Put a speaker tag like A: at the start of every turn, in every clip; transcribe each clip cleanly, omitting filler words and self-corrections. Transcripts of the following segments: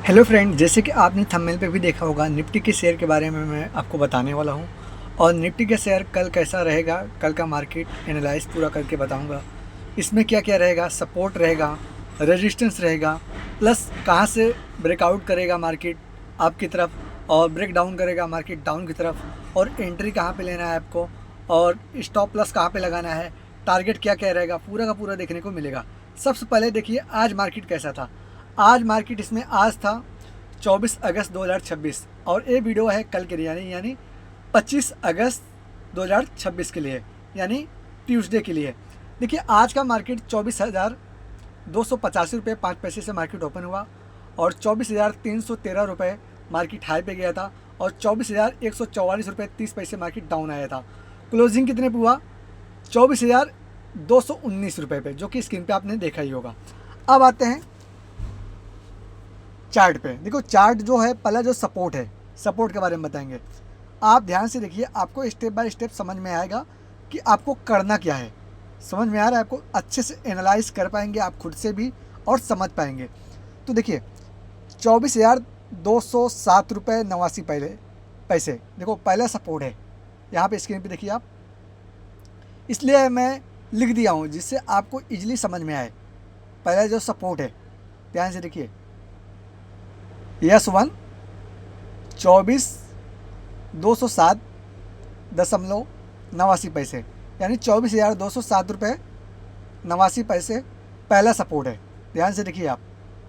A: Hello friend, जैसे कि आपने थंबनेल पे भी देखा होगा, निफ्टी के शेयर के बारे में मैं आपको बताने वाला हूँ। और निफ्टी का शेयर कल कैसा रहेगा, कल का मार्केट एनालाइज पूरा करके बताऊँगा। इसमें क्या क्या रहेगा, सपोर्ट रहेगा, रेजिस्टेंस रहेगा, प्लस कहाँ से ब्रेकआउट करेगा मार्केट अप की तरफ और ब्रेक डाउन करेगा मार्केट डाउन की तरफ, और एंट्री कहाँ पे लेना है आपको, और स्टॉप लॉस कहाँ पे लगाना है, टारगेट क्या क्या रहेगा, पूरा का पूरा देखने को मिलेगा। सबसे पहले देखिए आज मार्केट कैसा था। आज मार्केट इसमें आज था 24 अगस्त 2026, और ये वीडियो है कल के लिए, यानी 25 अगस्त 2026 के लिए, यानी ट्यूसडे के लिए। देखिए आज का मार्केट 24,285 रुपये 5 पैसे से मार्केट ओपन हुआ, और 24,313 रुपये मार्केट हाई पे गया था, और 24,144 रुपये 30 पैसे मार्केट डाउन आया था। क्लोजिंग कितने पे हुआ? 24,219 रुपये पे, जो कि स्क्रीन पे आपने देखा ही होगा। अब आते हैं चार्ट पे। देखो चार्ट जो है, पहला जो सपोर्ट है, सपोर्ट के बारे में बताएंगे। आप ध्यान से देखिए, आपको स्टेप बाय स्टेप समझ में आएगा कि आपको करना क्या है। समझ में आ रहा है आपको? अच्छे से एनालाइज कर पाएंगे आप खुद से भी और समझ पाएंगे। तो देखिए 24,207 रुपये 89 पहले पैसे, देखो पहला सपोर्ट है यहाँ पे स्क्रीन पे देखिए आप। इसलिए मैं लिख दिया हूँ जिससे आपको इजीली समझ में आए। पहला जो सपोर्ट है, ध्यान से देखिए, यस 1 24,207.89 पैसे, यानी 24,207 रुपये 89 पैसे पहला सपोर्ट है। ध्यान से देखिए आप।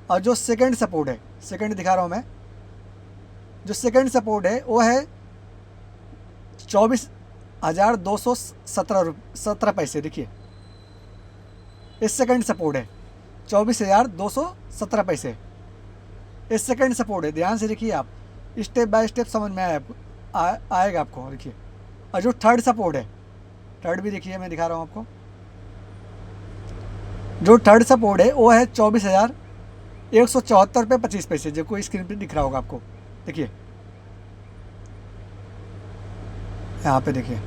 A: और जो सेकंड सपोर्ट है, सेकंड दिखा रहा हूँ मैं, जो सेकंड सपोर्ट है वो है 24,217 पैसे। देखिए इस सेकंड सपोर्ट है 24,217 पैसे, इस सेकंड सपोर्ट है। ध्यान से देखिए आप, स्टेप बाय स्टेप समझ में आएगा आपको। देखिए, और जो थर्ड सपोर्ट है, थर्ड भी देखिए, मैं दिखा रहा हूँ आपको। जो थर्ड सपोर्ट है वो है 24,174 रुपये 25 पैसे, जो कोई स्क्रीन पे दिख रहा होगा आपको। देखिए यहाँ पे देखिए,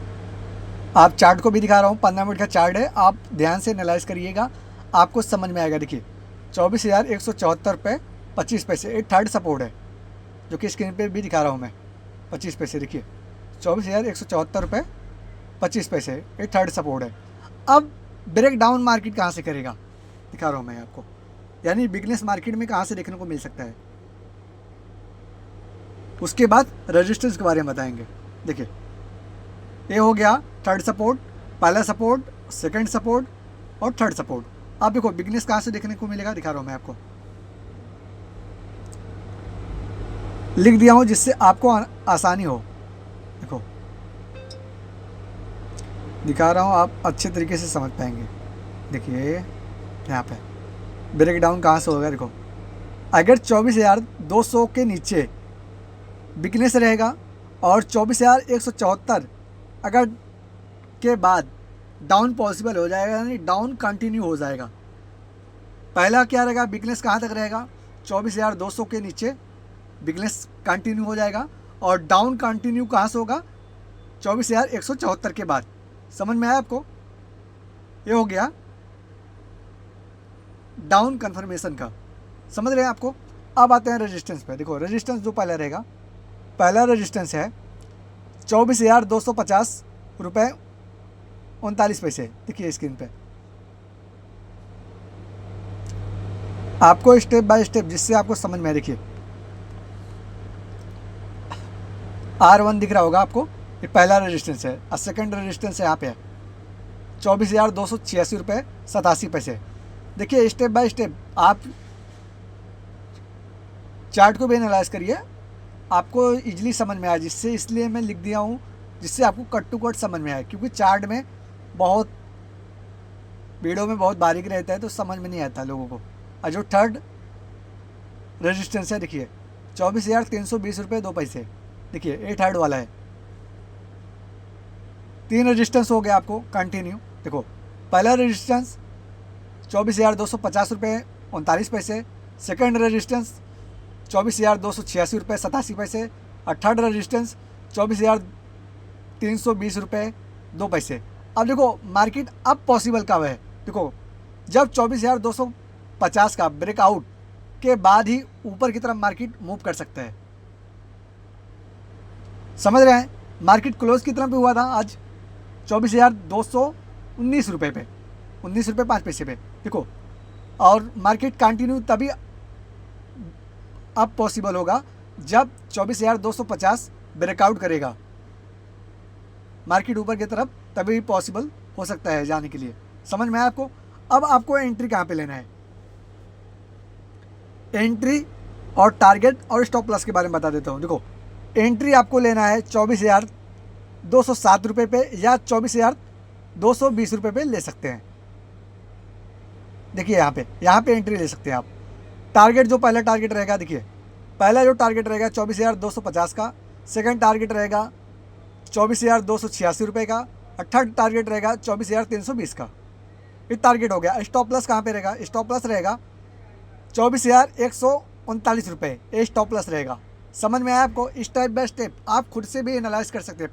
A: आप चार्ट को भी दिखा रहा हूँ, 15 मिनट का चार्ट है, आप ध्यान से एनालाइज करिएगा, आपको समझ में आएगा। देखिए 24,174 रुपये 25 पैसे एक थर्ड सपोर्ट है, जो कि स्क्रीन पे भी दिखा रहा हूँ मैं, 25 पैसे। देखिए 24,174 रुपये 25 पैसे एक थर्ड सपोर्ट है। अब ब्रेक डाउन मार्केट कहाँ से करेगा दिखा रहा हूँ मैं आपको, यानी बिगनेस मार्केट में कहाँ से देखने को मिल सकता है। उसके बाद रेजिस्टेंस के बारे में बताएंगे। देखिए ये हो गया थर्ड सपोर्ट, पहला सपोर्ट, सेकंड सपोर्ट और थर्ड सपोर्ट। आप देखो बिगनेस कहाँ से देखने को मिलेगा, दिखा रहा हूँ मैं आपको, लिख दिया हूँ जिससे आपको आसानी हो। देखो दिखा रहा हूँ, आप अच्छे तरीके से समझ पाएंगे। देखिए यहाँ पे ब्रेक डाउन कहाँ से होगा। देखो अगर 24,200 के नीचे बिकनेस रहेगा, और 24,174 अगर के बाद डाउन पॉसिबल हो जाएगा, यानी डाउन कंटिन्यू हो जाएगा। पहला क्या रहेगा, बिकनेस कहाँ तक रहेगा, 24,200 के नीचे बिकनेस कंटिन्यू हो जाएगा, और डाउन कंटिन्यू कहाँ से होगा, 24,174 के बाद। समझ में आया आपको? ये हो गया डाउन कन्फर्मेशन का, समझ रहे हैं आपको। अब आते हैं रेजिस्टेंस पे। देखो रेजिस्टेंस जो पहला रहेगा, पहला रेजिस्टेंस है 24,250 रुपये 39 पैसे। देखिए स्क्रीन पे, आपको स्टेप बाय स्टेप जिससे आपको समझ में आए। देखिए R1 दिख रहा होगा आपको, ये पहला रेजिस्टेंस है, और सेकंड रेजिस्टेंस यहाँ पे है 24,286 रुपये 87 पैसे। देखिए स्टेप बाय स्टेप आप चार्ट को भी एनालाइज करिए, आपको इजीली समझ में आए, जिससे इसलिए मैं लिख दिया हूँ जिससे आपको कट टू कट समझ में आए, क्योंकि चार्ट में बहुत, वीडियो में बहुत बारीक रहता है तो समझ में नहीं आता लोगों को। और जो थर्ड रेजिस्टेंस है, देखिए 24,320 रुपये 2 पैसे। देखिए ये थर्ड वाला है। तीन रेजिस्टेंस हो गया आपको कंटिन्यू। देखो पहला रेजिस्टेंस 24,250 रुपये 39 पैसे, सेकंड रेजिस्टेंस 24,286 रुपये 87 पैसे, और थर्ड रेजिस्टेंस 24,320 रुपये 2 पैसे। अब देखो मार्केट अब पॉसिबल कब है, देखो जब 24,250 का ब्रेकआउट के बाद ही ऊपर की तरफ मार्केट मूव कर सकता है। समझ रहे हैं? मार्केट क्लोज की तरफ भी हुआ था आज 24,219 रुपये पे, 19 रुपये 5 पैसे पे, देखो। और मार्केट कंटिन्यू तभी अब पॉसिबल होगा जब 24,250 ब्रेकआउट करेगा मार्केट ऊपर की तरफ, तभी पॉसिबल हो सकता है जाने के लिए। समझ में आया आपको? अब आपको एंट्री कहाँ पे लेना है, एंट्री और टारगेट और स्टॉप लॉस के बारे में बता देता हूँ। देखो, एंट्री आपको लेना है 24,207 रुपये पे या 24,220 रुपये पे ले सकते हैं। देखिए यहाँ पे एंट्री ले सकते हैं आप। टारगेट जो पहला टारगेट रहेगा, देखिए पहला जो टारगेट रहेगा 24,250 का, सेकंड टारगेट रहेगा 24,286 रुपये का, और थर्ड टारगेट रहेगा 24,320 का। ये टारगेट हो गया। स्टॉप लॉस कहाँ पे रहेगा? स्टॉप लॉस रहेगा 24,139 रुपये, ये स्टॉप लॉस रहेगा। समझ में आया आपको? स्टेप बाय स्टेप आप खुद से भी एनालाइज कर सकते हैं।